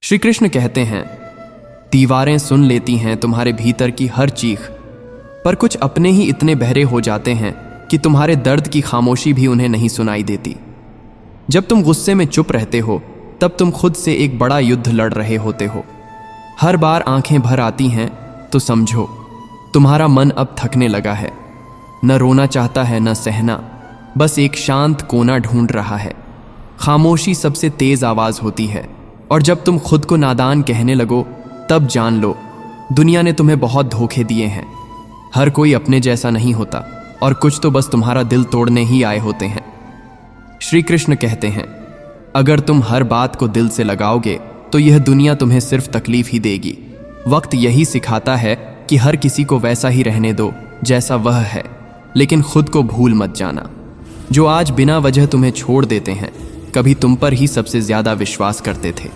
श्री कृष्ण कहते हैं, दीवारें सुन लेती हैं तुम्हारे भीतर की हर चीख, पर कुछ अपने ही इतने बहरे हो जाते हैं कि तुम्हारे दर्द की खामोशी भी उन्हें नहीं सुनाई देती। जब तुम गुस्से में चुप रहते हो तब तुम खुद से एक बड़ा युद्ध लड़ रहे होते हो। हर बार आंखें भर आती हैं तो समझो तुम्हारा मन अब थकने लगा है, न रोना चाहता है न सहना, बस एक शांत कोना ढूंढ रहा है। खामोशी सबसे तेज आवाज होती है, और जब तुम खुद को नादान कहने लगो तब जान लो दुनिया ने तुम्हें बहुत धोखे दिए हैं। हर कोई अपने जैसा नहीं होता, और कुछ तो बस तुम्हारा दिल तोड़ने ही आए होते हैं। श्री कृष्ण कहते हैं, अगर तुम हर बात को दिल से लगाओगे तो यह दुनिया तुम्हें सिर्फ तकलीफ ही देगी। वक्त यही सिखाता है कि हर किसी को वैसा ही रहने दो जैसा वह है, लेकिन खुद को भूल मत जाना। जो आज बिना वजह तुम्हें छोड़ देते हैं, कभी तुम पर ही सबसे ज्यादा विश्वास करते थे,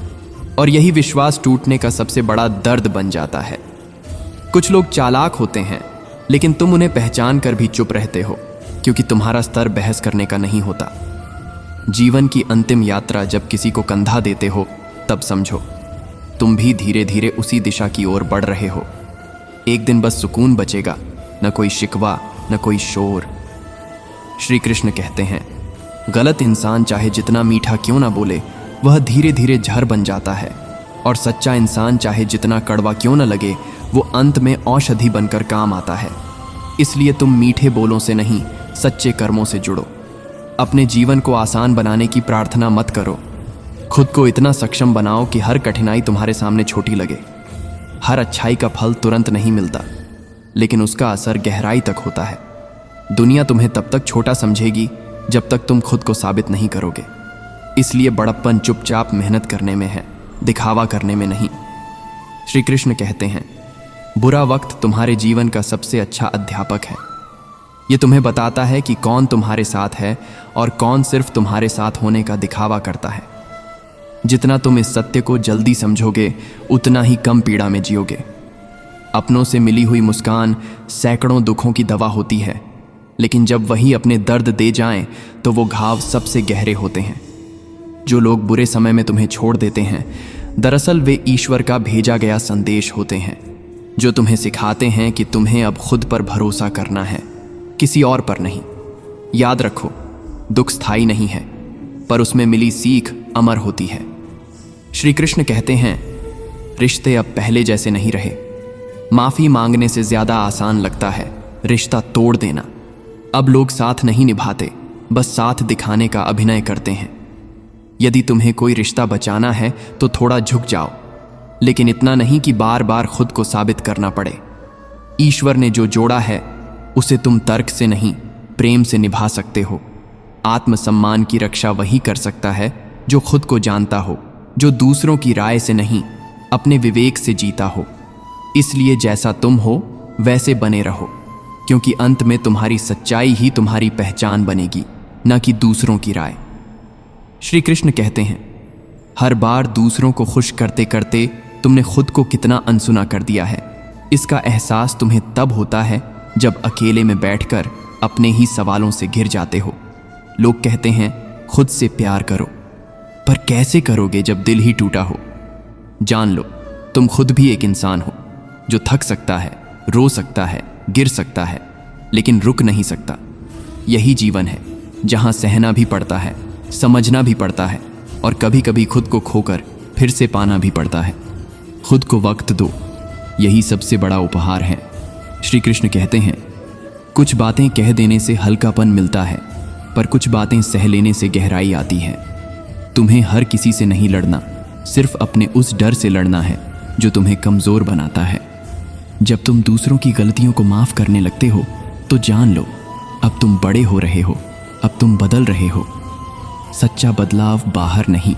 और यही विश्वास टूटने का सबसे बड़ा दर्द बन जाता है। कुछ लोग चालाक होते हैं, लेकिन तुम उन्हें पहचान कर भी चुप रहते हो, क्योंकि तुम्हारा स्तर बहस करने का नहीं होता। जीवन की अंतिम यात्रा जब किसी को कंधा देते हो तब समझो तुम भी धीरे धीरे उसी दिशा की ओर बढ़ रहे हो। एक दिन बस सुकून बचेगा, न कोई शिकवा न कोई शोर। श्री कृष्ण कहते हैं, गलत इंसान चाहे जितना मीठा क्यों ना बोले, वह धीरे धीरे जहर बन जाता है, और सच्चा इंसान चाहे जितना कड़वा क्यों न लगे, वो अंत में औषधि बनकर काम आता है। इसलिए तुम मीठे बोलों से नहीं, सच्चे कर्मों से जुड़ो। अपने जीवन को आसान बनाने की प्रार्थना मत करो। खुद को इतना सक्षम बनाओ कि हर कठिनाई तुम्हारे सामने छोटी लगे। हर अच्छाई का फल तुरंत नहीं मिलता, लेकिन उसका असर गहराई तक होता है। दुनिया तुम्हें तब तक छोटा समझेगी जब तक तुम खुद को साबित नहीं करोगे। इसलिए बड़प्पन चुपचाप मेहनत करने में है, दिखावा करने में नहीं। श्री कृष्ण कहते हैं, बुरा वक्त तुम्हारे जीवन का सबसे अच्छा अध्यापक है। ये तुम्हें बताता है कि कौन तुम्हारे साथ है और कौन सिर्फ तुम्हारे साथ होने का दिखावा करता है। जितना तुम इस सत्य को जल्दी समझोगे, उतना ही कम पीड़ा में जियोगे। अपनों से मिली हुई मुस्कान सैकड़ों दुखों की दवा होती है, लेकिन जब वही अपने दर्द दे जाएं तो वो घाव सबसे गहरे होते हैं। जो लोग बुरे समय में तुम्हें छोड़ देते हैं, दरअसल वे ईश्वर का भेजा गया संदेश होते हैं, जो तुम्हें सिखाते हैं कि तुम्हें अब खुद पर भरोसा करना है, किसी और पर नहीं। याद रखो, दुख स्थायी नहीं है, पर उसमें मिली सीख अमर होती है। श्री कृष्ण कहते हैं, रिश्ते अब पहले जैसे नहीं रहे। माफी मांगने से ज्यादा आसान लगता है रिश्ता तोड़ देना। अब लोग साथ नहीं निभाते, बस साथ दिखाने का अभिनय करते हैं। यदि तुम्हें कोई रिश्ता बचाना है तो थोड़ा झुक जाओ, लेकिन इतना नहीं कि बार बार खुद को साबित करना पड़े। ईश्वर ने जो जोड़ा है उसे तुम तर्क से नहीं, प्रेम से निभा सकते हो। आत्मसम्मान की रक्षा वही कर सकता है जो खुद को जानता हो, जो दूसरों की राय से नहीं, अपने विवेक से जीता हो। इसलिए जैसा तुम हो वैसे बने रहो, क्योंकि अंत में तुम्हारी सच्चाई ही तुम्हारी पहचान बनेगी, न कि दूसरों की राय। श्री कृष्ण कहते हैं, हर बार दूसरों को खुश करते करते तुमने खुद को कितना अनसुना कर दिया है। इसका एहसास तुम्हें तब होता है जब अकेले में बैठकर अपने ही सवालों से घिर जाते हो। लोग कहते हैं खुद से प्यार करो, पर कैसे करोगे जब दिल ही टूटा हो? जान लो, तुम खुद भी एक इंसान हो जो थक सकता है, रो सकता है, गिर सकता है, लेकिन रुक नहीं सकता। यही जीवन है जहां सहना भी पड़ता है, समझना भी पड़ता है, और कभी कभी खुद को खोकर फिर से पाना भी पड़ता है। खुद को वक्त दो, यही सबसे बड़ा उपहार है। श्री कृष्ण कहते हैं, कुछ बातें कह देने से हल्कापन मिलता है, पर कुछ बातें सह लेने से गहराई आती है। तुम्हें हर किसी से नहीं लड़ना, सिर्फ अपने उस डर से लड़ना है जो तुम्हें कमजोर बनाता है। जब तुम दूसरों की गलतियों को माफ करने लगते हो तो जान लो, अब तुम बड़े हो रहे हो, अब तुम बदल रहे हो। सच्चा बदलाव बाहर नहीं,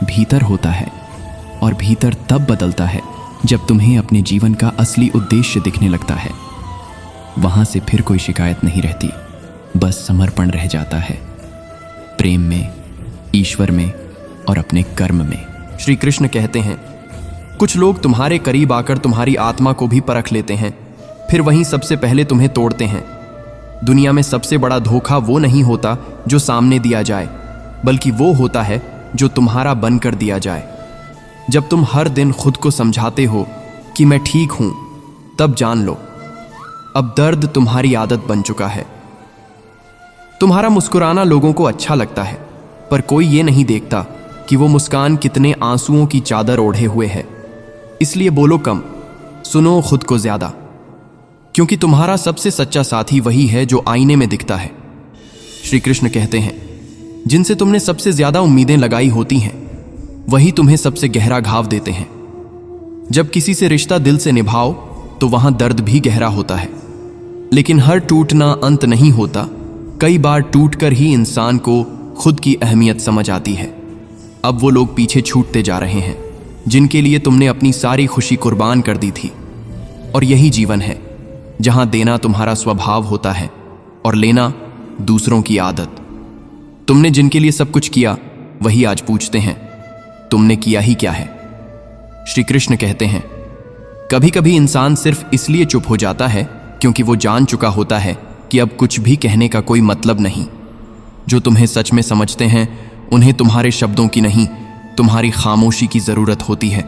भीतर होता है, और भीतर तब बदलता है जब तुम्हें अपने जीवन का असली उद्देश्य दिखने लगता है। वहां से फिर कोई शिकायत नहीं रहती, बस समर्पण रह जाता है, प्रेम में, ईश्वर में और अपने कर्म में। श्री कृष्ण कहते हैं, कुछ लोग तुम्हारे करीब आकर तुम्हारी आत्मा को भी परख लेते हैं, फिर वहीं सबसे पहले तुम्हें तोड़ते हैं। दुनिया में सबसे बड़ा धोखा वो नहीं होता जो सामने दिया जाए, बल्कि वो होता है जो तुम्हारा बनकर दिया जाए। जब तुम हर दिन खुद को समझाते हो कि मैं ठीक हूं, तब जान लो अब दर्द तुम्हारी आदत बन चुका है। तुम्हारा मुस्कुराना लोगों को अच्छा लगता है, पर कोई ये नहीं देखता कि वो मुस्कान कितने आंसुओं की चादर ओढ़े हुए है। इसलिए बोलो कम, सुनो खुद को ज्यादा, क्योंकि तुम्हारा सबसे सच्चा साथी वही है जो आईने में दिखता है। श्री कृष्ण कहते हैं, जिनसे तुमने सबसे ज्यादा उम्मीदें लगाई होती हैं वही तुम्हें सबसे गहरा घाव देते हैं। जब किसी से रिश्ता दिल से निभाओ तो वहां दर्द भी गहरा होता है, लेकिन हर टूटना अंत नहीं होता। कई बार टूटकर ही इंसान को खुद की अहमियत समझ आती है। अब वो लोग पीछे छूटते जा रहे हैं जिनके लिए तुमने अपनी सारी खुशी कुर्बान कर दी थी। और यही जीवन है जहां देना तुम्हारा स्वभाव होता है और लेना दूसरों की आदत। तुमने जिनके लिए सब कुछ किया वही आज पूछते हैं, तुमने किया ही क्या है। श्री कृष्ण कहते हैं, कभी कभी इंसान सिर्फ इसलिए चुप हो जाता है क्योंकि वो जान चुका होता है कि अब कुछ भी कहने का कोई मतलब नहीं। जो तुम्हें सच में समझते हैं उन्हें तुम्हारे शब्दों की नहीं, तुम्हारी खामोशी की जरूरत होती है।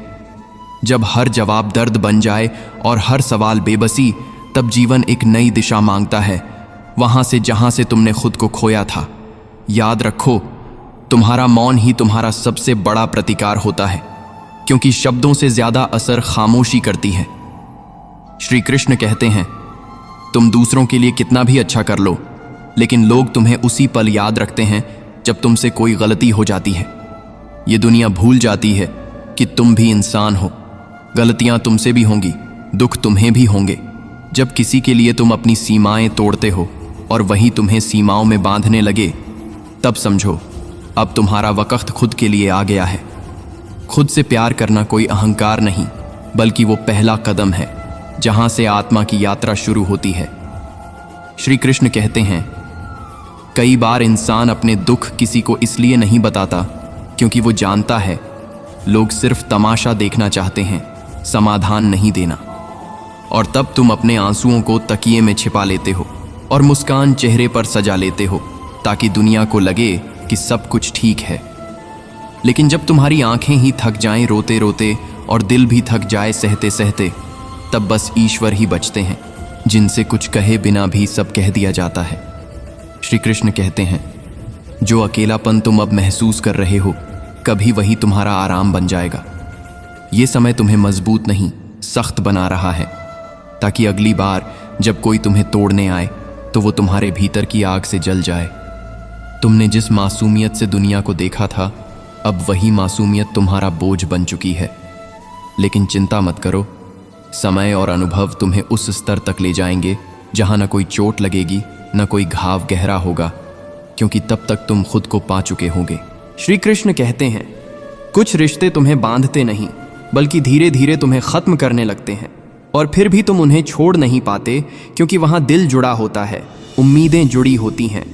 जब हर जवाब दर्द बन जाए और हर सवाल बेबसी, तब जीवन एक नई दिशा मांगता है, वहां से जहां से तुमने खुद को खोया था। याद रखो, तुम्हारा मौन ही तुम्हारा सबसे बड़ा प्रतिकार होता है, क्योंकि शब्दों से ज्यादा असर खामोशी करती है। श्री कृष्ण कहते हैं, तुम दूसरों के लिए कितना भी अच्छा कर लो, लेकिन लोग तुम्हें उसी पल याद रखते हैं जब तुमसे कोई गलती हो जाती है। ये दुनिया भूल जाती है कि तुम भी इंसान हो। गलतियां तुमसे भी होंगी, दुख तुम्हें भी होंगे। जब किसी के लिए तुम अपनी सीमाएं तोड़ते हो और वही तुम्हें सीमाओं में बांधने लगे, तब समझो अब तुम्हारा वक्त खुद के लिए आ गया है। खुद से प्यार करना कोई अहंकार नहीं, बल्कि वो पहला कदम है जहां से आत्मा की यात्रा शुरू होती है। श्री कृष्ण कहते हैं, कई बार इंसान अपने दुख किसी को इसलिए नहीं बताता क्योंकि वो जानता है लोग सिर्फ तमाशा देखना चाहते हैं, समाधान नहीं देना। और तब तुम अपने आंसुओं को तकिए में छिपा लेते हो और मुस्कान चेहरे पर सजा लेते हो ताकि दुनिया को लगे कि सब कुछ ठीक है। लेकिन जब तुम्हारी आंखें ही थक जाएं रोते रोते और दिल भी थक जाए सहते सहते, तब बस ईश्वर ही बचते हैं जिनसे कुछ कहे बिना भी सब कह दिया जाता है। श्री कृष्ण कहते हैं, जो अकेलापन तुम अब महसूस कर रहे हो, कभी वही तुम्हारा आराम बन जाएगा। ये समय तुम्हें मजबूत नहीं सख्त बना रहा है, ताकि अगली बार जब कोई तुम्हें तोड़ने आए तो वो तुम्हारे भीतर की आग से जल जाए। तुमने जिस मासूमियत से दुनिया को देखा था, अब वही मासूमियत तुम्हारा बोझ बन चुकी है। लेकिन चिंता मत करो, समय और अनुभव तुम्हें उस स्तर तक ले जाएंगे जहां न कोई चोट लगेगी, न कोई घाव गहरा होगा, क्योंकि तब तक तुम खुद को पा चुके होंगे। श्री कृष्ण कहते हैं, कुछ रिश्ते तुम्हें बांधते नहीं बल्कि धीरे धीरे तुम्हें खत्म करने लगते हैं, और फिर भी तुम उन्हें छोड़ नहीं पाते क्योंकि वहां दिल जुड़ा होता है, उम्मीदें जुड़ी होती हैं।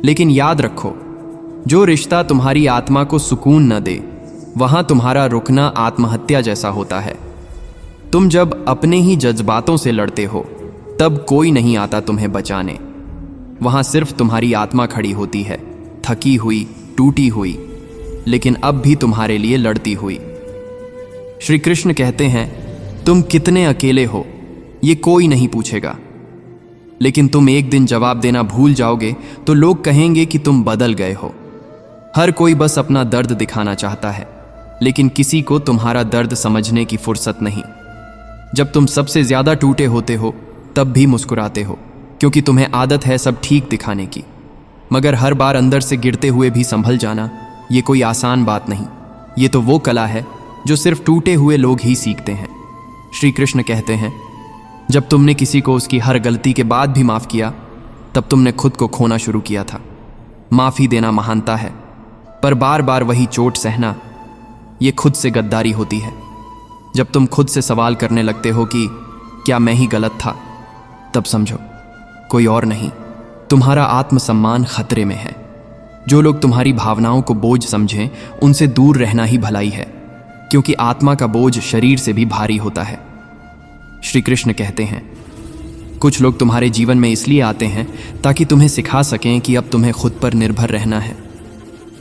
लेकिन याद रखो, जो रिश्ता तुम्हारी आत्मा को सुकून न दे, वहां तुम्हारा रुकना आत्महत्या जैसा होता है। तुम जब अपने ही जज्बातों से लड़ते हो, तब कोई नहीं आता तुम्हें बचाने। वहां सिर्फ तुम्हारी आत्मा खड़ी होती है, थकी हुई, टूटी हुई, लेकिन अब भी तुम्हारे लिए लड़ती हुई। श्री कृष्ण कहते हैं, तुम कितने अकेले हो ये कोई नहीं पूछेगा, लेकिन तुम एक दिन जवाब देना भूल जाओगे तो लोग कहेंगे कि तुम बदल गए हो। हर कोई बस अपना दर्द दिखाना चाहता है, लेकिन किसी को तुम्हारा दर्द समझने की फुर्सत नहीं। जब तुम सबसे ज्यादा टूटे होते हो, तब भी मुस्कुराते हो, क्योंकि तुम्हें आदत है सब ठीक दिखाने की। मगर हर बार अंदर से गिरते हुए भी संभल जाना, ये कोई आसान बात नहीं। ये तो वो कला है जो सिर्फ टूटे हुए लोग ही सीखते हैं। श्री कृष्ण कहते हैं, जब तुमने किसी को उसकी हर गलती के बाद भी माफ किया, तब तुमने खुद को खोना शुरू किया था। माफी देना महानता है, पर बार बार वही चोट सहना, ये खुद से गद्दारी होती है। जब तुम खुद से सवाल करने लगते हो कि क्या मैं ही गलत था, तब समझो कोई और नहीं, तुम्हारा आत्मसम्मान खतरे में है। जो लोग तुम्हारी भावनाओं को बोझ समझें, उनसे दूर रहना ही भलाई है, क्योंकि आत्मा का बोझ शरीर से भी भारी होता है। श्री कृष्ण कहते हैं, कुछ लोग तुम्हारे जीवन में इसलिए आते हैं ताकि तुम्हें सिखा सकें कि अब तुम्हें खुद पर निर्भर रहना है।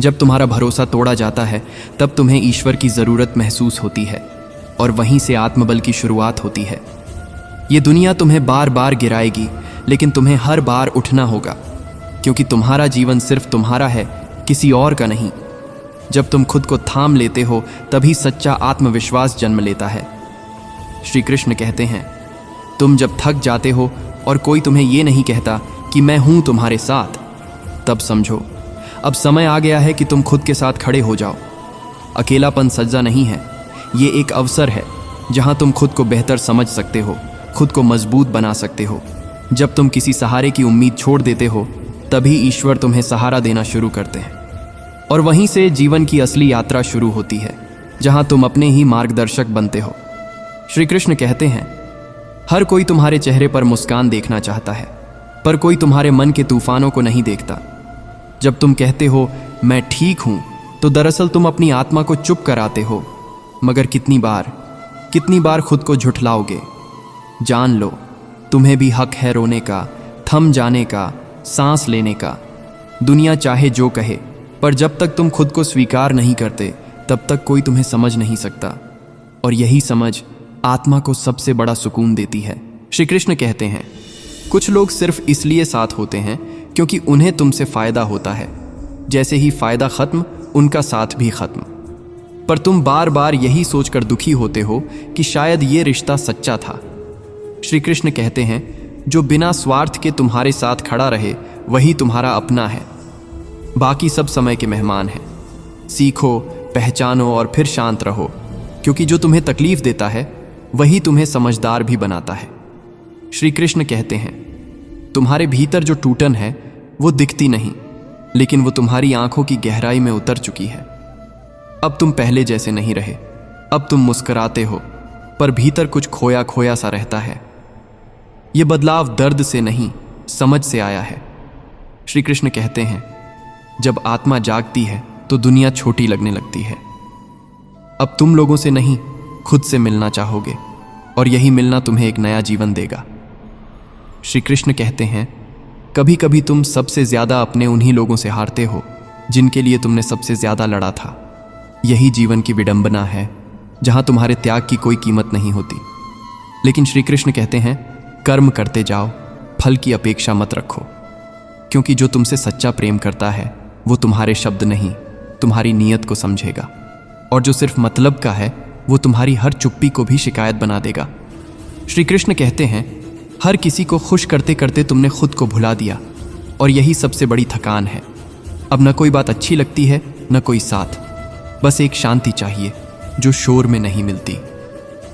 जब तुम्हारा भरोसा तोड़ा जाता है तब तुम्हें ईश्वर की ज़रूरत महसूस होती है और वहीं से आत्मबल की शुरुआत होती है। ये दुनिया तुम्हें बार बार गिराएगी, लेकिन तुम्हें हर बार उठना होगा, क्योंकि तुम्हारा जीवन सिर्फ तुम्हारा है, किसी और का नहीं। जब तुम खुद को थाम लेते हो तभी सच्चा आत्मविश्वास जन्म लेता है। श्री कृष्ण कहते हैं, तुम जब थक जाते हो और कोई तुम्हें ये नहीं कहता कि मैं हूं तुम्हारे साथ, तब समझो अब समय आ गया है कि तुम खुद के साथ खड़े हो जाओ। अकेलापन सज्जा नहीं है, ये एक अवसर है जहां तुम खुद को बेहतर समझ सकते हो, खुद को मजबूत बना सकते हो। जब तुम किसी सहारे की उम्मीद छोड़ देते हो तभी ईश्वर तुम्हें सहारा देना शुरू करते हैं, और वहीं से जीवन की असली यात्रा शुरू होती है, जहां तुम अपने ही मार्गदर्शक बनते हो। श्री कृष्ण कहते हैं, हर कोई तुम्हारे चेहरे पर मुस्कान देखना चाहता है, पर कोई तुम्हारे मन के तूफानों को नहीं देखता। जब तुम कहते हो मैं ठीक हूं, तो दरअसल तुम अपनी आत्मा को चुप कराते हो। मगर कितनी बार खुद को झुठलाओगे? जान लो, तुम्हें भी हक है रोने का, थम जाने का, सांस लेने का। दुनिया चाहे जो कहे, पर जब तक तुम खुद को स्वीकार नहीं करते तब तक कोई तुम्हें समझ नहीं सकता, और यही समझ आत्मा को सबसे बड़ा सुकून देती है। श्री कृष्ण कहते हैं, कुछ लोग सिर्फ इसलिए साथ होते हैं क्योंकि उन्हें तुमसे फायदा होता है। जैसे ही फायदा खत्म, उनका साथ भी खत्म। पर तुम बार बार यही सोचकर दुखी होते हो कि शायद ये रिश्ता सच्चा था। श्री कृष्ण कहते हैं, जो बिना स्वार्थ के तुम्हारे साथ खड़ा रहे वही तुम्हारा अपना है, बाकी सब समय के मेहमान हैं। सीखो, पहचानो और फिर शांत रहो, क्योंकि जो तुम्हें तकलीफ देता है वही तुम्हें समझदार भी बनाता है। श्री कृष्ण कहते हैं, तुम्हारे भीतर जो टूटन है वो दिखती नहीं, लेकिन वो तुम्हारी आंखों की गहराई में उतर चुकी है। अब तुम पहले जैसे नहीं रहे। अब तुम मुस्कुराते हो, पर भीतर कुछ खोया खोया सा रहता है। ये बदलाव दर्द से नहीं, समझ से आया है। श्री कृष्ण कहते हैं, जब आत्मा जागती है तो दुनिया छोटी लगने लगती है। अब तुम लोगों से नहीं, खुद से मिलना चाहोगे, और यही मिलना तुम्हें एक नया जीवन देगा। श्री कृष्ण कहते हैं, कभी कभी तुम सबसे ज्यादा अपने उन्हीं लोगों से हारते हो जिनके लिए तुमने सबसे ज्यादा लड़ा था। यही जीवन की विडंबना है, जहां तुम्हारे त्याग की कोई कीमत नहीं होती। लेकिन श्री कृष्ण कहते हैं, कर्म करते जाओ, फल की अपेक्षा मत रखो, क्योंकि जो तुमसे सच्चा प्रेम करता है वो तुम्हारे शब्द नहीं, तुम्हारी नीयत को समझेगा, और जो सिर्फ मतलब का है वो तुम्हारी हर चुप्पी को भी शिकायत बना देगा। श्री कृष्ण कहते हैं, हर किसी को खुश करते करते तुमने खुद को भुला दिया, और यही सबसे बड़ी थकान है। अब न कोई बात अच्छी लगती है, न कोई साथ, बस एक शांति चाहिए जो शोर में नहीं मिलती।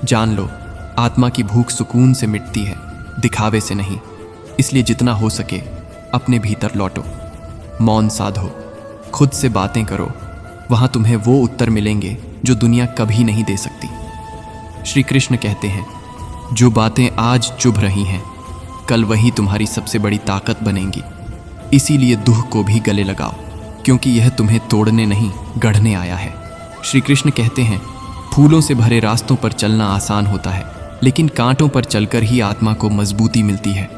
जान लो, आत्मा की भूख सुकून से मिटती है, दिखावे से नहीं। इसलिए जितना हो सके अपने भीतर लौटो, मौन साधो, खुद से बातें करो। वहां तुम्हें वो उत्तर मिलेंगे जो दुनिया कभी नहीं दे सकती। श्री कृष्ण कहते हैं, जो बातें आज चुभ रही हैं, कल वही तुम्हारी सबसे बड़ी ताकत बनेंगी। इसीलिए दुख को भी गले लगाओ, क्योंकि यह तुम्हें तोड़ने नहीं, गढ़ने आया है। श्री कृष्ण कहते हैं, फूलों से भरे रास्तों पर चलना आसान होता है, लेकिन कांटों पर चलकर ही आत्मा को मजबूती मिलती है।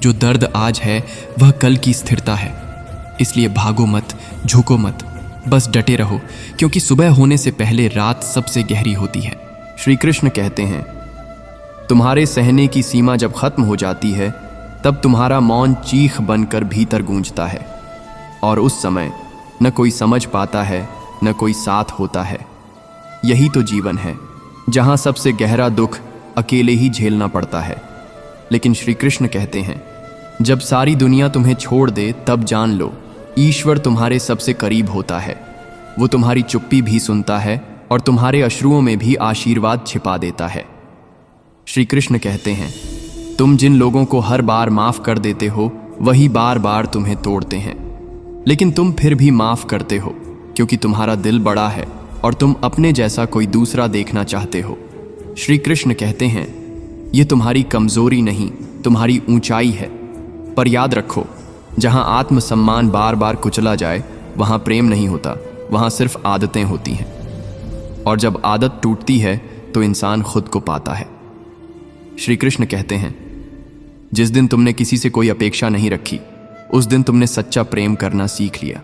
जो दर्द आज है वह कल की स्थिरता है। इसलिए भागो मत, झुको मत, बस डटे रहो, क्योंकि सुबह होने से पहले रात सबसे गहरी होती है। श्री कृष्ण कहते हैं, तुम्हारे सहने की सीमा जब खत्म हो जाती है तब तुम्हारा मौन चीख बनकर भीतर गूंजता है, और उस समय न कोई समझ पाता है, न कोई साथ होता है। यही तो जीवन है, जहां सबसे गहरा दुख अकेले ही झेलना पड़ता है। लेकिन श्री कृष्ण कहते हैं, जब सारी दुनिया तुम्हें छोड़ दे तब जान लो, ईश्वर तुम्हारे सबसे करीब होता है। वो तुम्हारी चुप्पी भी सुनता है और तुम्हारे अश्रुओं में भी आशीर्वाद छिपा देता है। श्री कृष्ण कहते हैं, तुम जिन लोगों को हर बार माफ कर देते हो वही बार बार तुम्हें तोड़ते हैं, लेकिन तुम फिर भी माफ करते हो, क्योंकि तुम्हारा दिल बड़ा है और तुम अपने जैसा कोई दूसरा देखना चाहते हो। श्री कृष्ण कहते हैं, ये तुम्हारी कमजोरी नहीं, तुम्हारी ऊंचाई है। पर याद रखो, जहां आत्मसम्मान बार बार कुचला जाए वहां प्रेम नहीं होता, वहां सिर्फ आदतें होती हैं। और जब आदत टूटती है तो इंसान खुद को पाता है। श्री कृष्ण कहते हैं, जिस दिन तुमने किसी से कोई अपेक्षा नहीं रखी, उस दिन तुमने सच्चा प्रेम करना सीख लिया।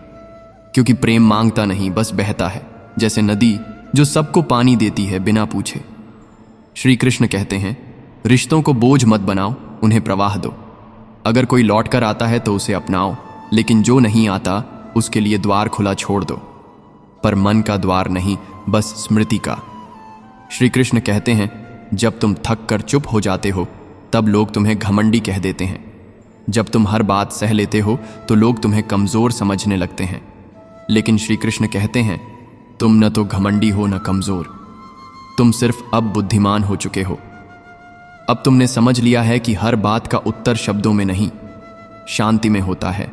क्योंकि प्रेम मांगता नहीं, बस बहता है, जैसे नदी जो सबको पानी देती है बिना पूछे। श्री कृष्ण कहते हैं, रिश्तों को बोझ मत बनाओ, उन्हें प्रवाह दो। अगर कोई लौट कर आता है तो उसे अपनाओ, लेकिन जो नहीं आता उसके लिए द्वार खुला छोड़ दो, पर मन का द्वार नहीं, बस स्मृति का। श्री कृष्ण कहते हैं, जब तुम थक कर चुप हो जाते हो तब लोग तुम्हें घमंडी कह देते हैं। जब तुम हर बात सह लेते हो तो लोग तुम्हें कमज़ोर समझने लगते हैं। लेकिन श्री कृष्ण कहते हैं, तुम न तो घमंडी हो न कमज़ोर, तुम सिर्फ अब बुद्धिमान हो चुके हो। अब तुमने समझ लिया है कि हर बात का उत्तर शब्दों में नहीं, शांति में होता है।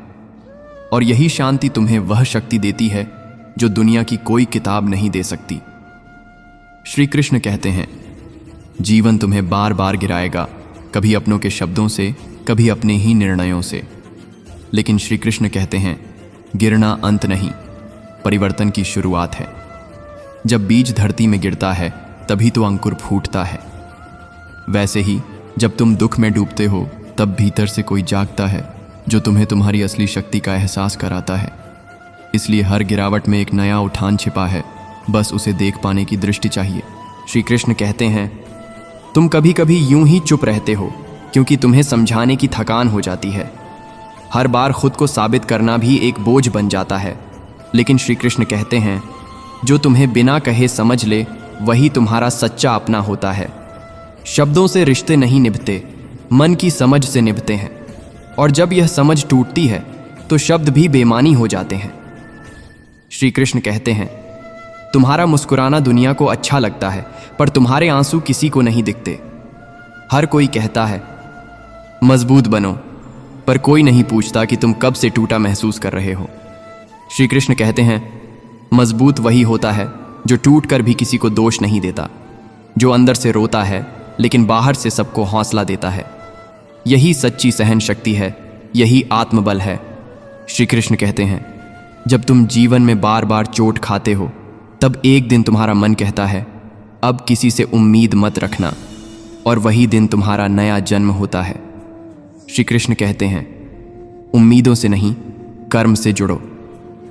और यही शांति तुम्हें वह शक्ति देती है जो दुनिया की कोई किताब नहीं दे सकती। श्री कृष्ण कहते हैं, जीवन तुम्हें बार बार गिराएगा, कभी अपनों के शब्दों से, कभी अपने ही निर्णयों से। लेकिन श्री कृष्ण कहते हैं, गिरना अंत नहीं, परिवर्तन की शुरुआत है। जब बीज धरती में गिरता है तभी तो अंकुर फूटता है। वैसे ही जब तुम दुख में डूबते हो तब भीतर से कोई जागता है जो तुम्हें तुम्हारी असली शक्ति का एहसास कराता है। इसलिए हर गिरावट में एक नया उठान छिपा है, बस उसे देख पाने की दृष्टि चाहिए। श्री कृष्ण कहते हैं, तुम कभी कभी यूं ही चुप रहते हो क्योंकि तुम्हें समझाने की थकान हो जाती है। हर बार खुद को साबित करना भी एक बोझ बन जाता है। लेकिन श्री कृष्ण कहते हैं, जो तुम्हें बिना कहे समझ ले वही तुम्हारा सच्चा अपना होता है। शब्दों से रिश्ते नहीं निभते, मन की समझ से निभते हैं। और जब यह समझ टूटती है तो शब्द भी बेमानी हो जाते हैं। श्री कृष्ण कहते हैं, तुम्हारा मुस्कुराना दुनिया को अच्छा लगता है, पर तुम्हारे आंसू किसी को नहीं दिखते। हर कोई कहता है मजबूत बनो, पर कोई नहीं पूछता कि तुम कब से टूटा महसूस कर रहे हो। श्री कृष्ण कहते हैं, मजबूत वही होता है जो टूट कर भी किसी को दोष नहीं देता, जो अंदर से रोता है लेकिन बाहर से सबको हौसला देता है। यही सच्ची सहन शक्ति है, यही आत्मबल है। श्री कृष्ण कहते हैं, जब तुम जीवन में बार बार चोट खाते हो तब एक दिन तुम्हारा मन कहता है, अब किसी से उम्मीद मत रखना, और वही दिन तुम्हारा नया जन्म होता है। श्री कृष्ण कहते हैं, उम्मीदों से नहीं, कर्म से जुड़ो,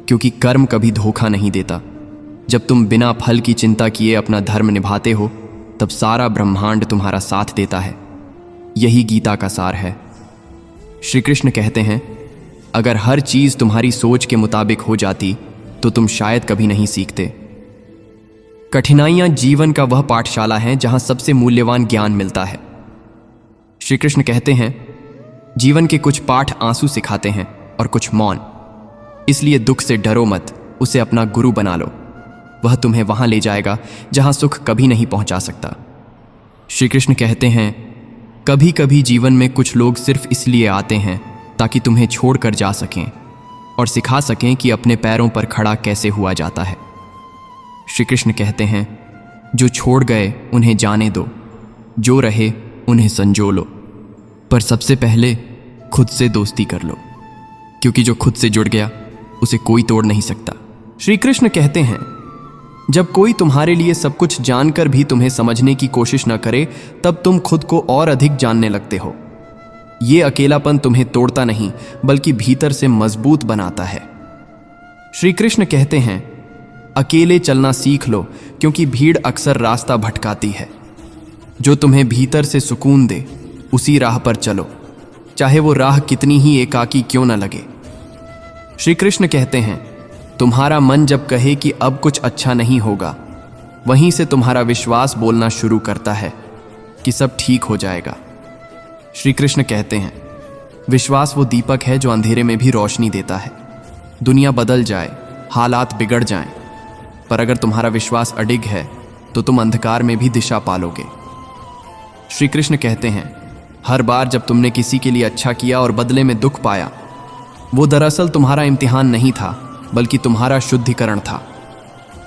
क्योंकि कर्म कभी धोखा नहीं देता। जब तुम बिना फल की चिंता किए अपना धर्म निभाते हो तब सारा ब्रह्मांड तुम्हारा साथ देता है। यही गीता का सार है। श्री कृष्ण कहते हैं, अगर हर चीज तुम्हारी सोच के मुताबिक हो जाती तो तुम शायद कभी नहीं सीखते। कठिनाइयां जीवन का वह पाठशाला है जहां सबसे मूल्यवान ज्ञान मिलता है। श्री कृष्ण कहते हैं, जीवन के कुछ पाठ आंसू सिखाते हैं और कुछ मौन। इसलिए दुख से डरो मत, उसे अपना गुरु बना लो। वह तुम्हें वहां ले जाएगा जहां सुख कभी नहीं पहुंचा सकता। श्री कृष्ण कहते हैं, कभी कभी जीवन में कुछ लोग सिर्फ इसलिए आते हैं ताकि तुम्हें छोड़कर जा सकें और सिखा सकें कि अपने पैरों पर खड़ा कैसे हुआ जाता है। श्री कृष्ण कहते हैं, जो छोड़ गए उन्हें जाने दो, जो रहे उन्हें संजो लो, पर सबसे पहले खुद से दोस्ती कर लो, क्योंकि जो खुद से जुड़ गया उसे कोई तोड़ नहीं सकता। श्री कृष्ण कहते हैं, जब कोई तुम्हारे लिए सब कुछ जानकर भी तुम्हें समझने की कोशिश न करे तब तुम खुद को और अधिक जानने लगते हो। ये अकेलापन तुम्हें तोड़ता नहीं बल्कि भीतर से मजबूत बनाता है। श्री कृष्ण कहते हैं, अकेले चलना सीख लो, क्योंकि भीड़ अक्सर रास्ता भटकाती है। जो तुम्हें भीतर से सुकून दे उसी राह पर चलो, चाहे वो राह कितनी ही एकाकी क्यों न लगे। श्री कृष्ण कहते हैं, तुम्हारा मन जब कहे कि अब कुछ अच्छा नहीं होगा, वहीं से तुम्हारा विश्वास बोलना शुरू करता है कि सब ठीक हो जाएगा। श्री कृष्ण कहते हैं, विश्वास वो दीपक है जो अंधेरे में भी रोशनी देता है। दुनिया बदल जाए, हालात बिगड़ जाएं, पर अगर तुम्हारा विश्वास अडिग है तो तुम अंधकार में भी दिशा पालोगे। श्री कृष्ण कहते हैं, हर बार जब तुमने किसी के लिए अच्छा किया और बदले में दुख पाया, वो दरअसल तुम्हारा इम्तिहान नहीं था बल्कि तुम्हारा शुद्धिकरण था।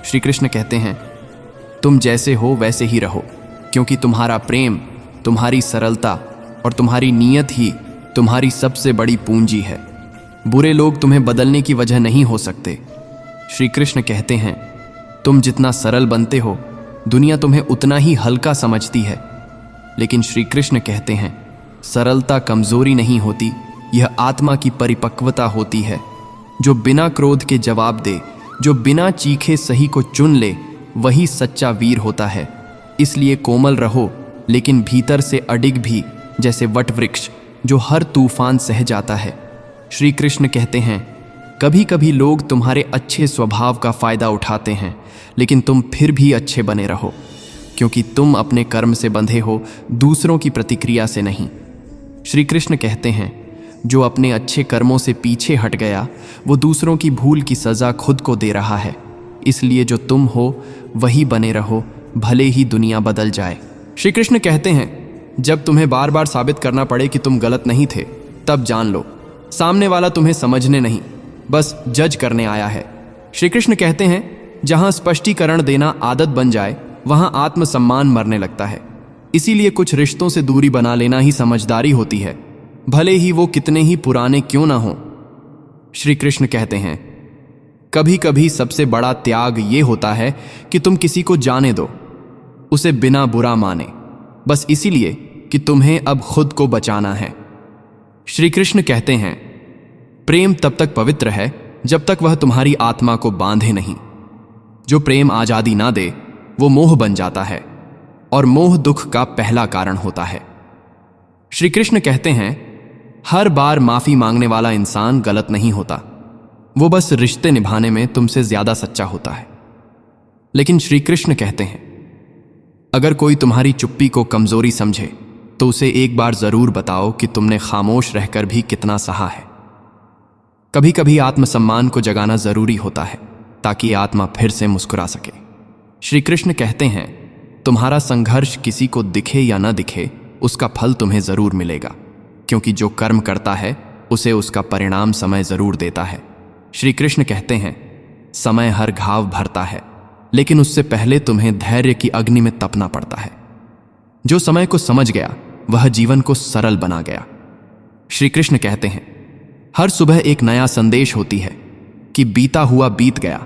श्री कृष्ण कहते हैं, तुम जैसे हो वैसे ही रहो, क्योंकि तुम्हारा प्रेम, तुम्हारी सरलता और तुम्हारी नीयत ही तुम्हारी सबसे बड़ी पूंजी है। बुरे लोग तुम्हें बदलने की वजह नहीं हो सकते। श्री कृष्ण कहते हैं, तुम जितना सरल बनते हो दुनिया तुम्हें उतना ही हल्का समझती है। लेकिन श्री कृष्ण कहते हैं, सरलता कमजोरी नहीं होती, यह आत्मा की परिपक्वता होती है। जो बिना क्रोध के जवाब दे, जो बिना चीखे सही को चुन ले, वही सच्चा वीर होता है। इसलिए कोमल रहो, लेकिन भीतर से अडिग भी, जैसे वट वृक्ष जो हर तूफान सह जाता है। श्री कृष्ण कहते हैं, कभी कभी लोग तुम्हारे अच्छे स्वभाव का फायदा उठाते हैं, लेकिन तुम फिर भी अच्छे बने रहो, क्योंकि तुम अपने कर्म से बंधे हो, दूसरों की प्रतिक्रिया से नहीं। श्री कृष्ण कहते हैं, जो अपने अच्छे कर्मों से पीछे हट गया, वो दूसरों की भूल की सज़ा खुद को दे रहा है। इसलिए जो तुम हो वही बने रहो, भले ही दुनिया बदल जाए। श्री कृष्ण कहते हैं, जब तुम्हें बार बार साबित करना पड़े कि तुम गलत नहीं थे, तब जान लो सामने वाला तुम्हें समझने नहीं, बस जज करने आया है। श्री कृष्ण कहते हैं, जहां स्पष्टीकरण देना आदत बन जाए, वहां आत्मसम्मान मरने लगता है। इसीलिए कुछ रिश्तों से दूरी बना लेना ही समझदारी होती है, भले ही वो कितने ही पुराने क्यों ना हो। श्री कृष्ण कहते हैं, कभी कभी सबसे बड़ा त्याग ये होता है कि तुम किसी को जाने दो, उसे बिना बुरा माने, बस इसीलिए कि तुम्हें अब खुद को बचाना है। श्री कृष्ण कहते हैं, प्रेम तब तक पवित्र है जब तक वह तुम्हारी आत्मा को बांधे नहीं। जो प्रेम आजादी ना दे, वो मोह बन जाता है, और मोह दुख का पहला कारण होता है। श्री कृष्ण कहते हैं, हर बार माफी मांगने वाला इंसान गलत नहीं होता, वो बस रिश्ते निभाने में तुमसे ज्यादा सच्चा होता है। लेकिन श्री कृष्ण कहते हैं, अगर कोई तुम्हारी चुप्पी को कमजोरी समझे, तो उसे एक बार जरूर बताओ कि तुमने खामोश रहकर भी कितना सहा है। कभी कभी आत्मसम्मान को जगाना जरूरी होता है, ताकि आत्मा फिर से मुस्कुरा सके। श्री कृष्ण कहते हैं, तुम्हारा संघर्ष किसी को दिखे या न दिखे, उसका फल तुम्हें जरूर मिलेगा, क्योंकि जो कर्म करता है उसे उसका परिणाम समय जरूर देता है। श्री कृष्ण कहते हैं, समय हर घाव भरता है, लेकिन उससे पहले तुम्हें धैर्य की अग्नि में तपना पड़ता है। जो समय को समझ गया, वह जीवन को सरल बना गया। श्री कृष्ण कहते हैं, हर सुबह एक नया संदेश होती है कि बीता हुआ बीत गया,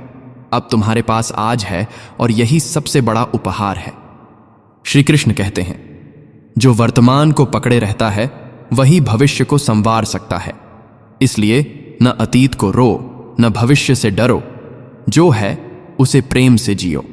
अब तुम्हारे पास आज है, और यही सबसे बड़ा उपहार है। श्री कृष्ण कहते हैं, जो वर्तमान को पकड़े रहता है, वही भविष्य को संवार सकता है। इसलिए न अतीत को रो, न भविष्य से डरो, जो है उसे प्रेम से जियो।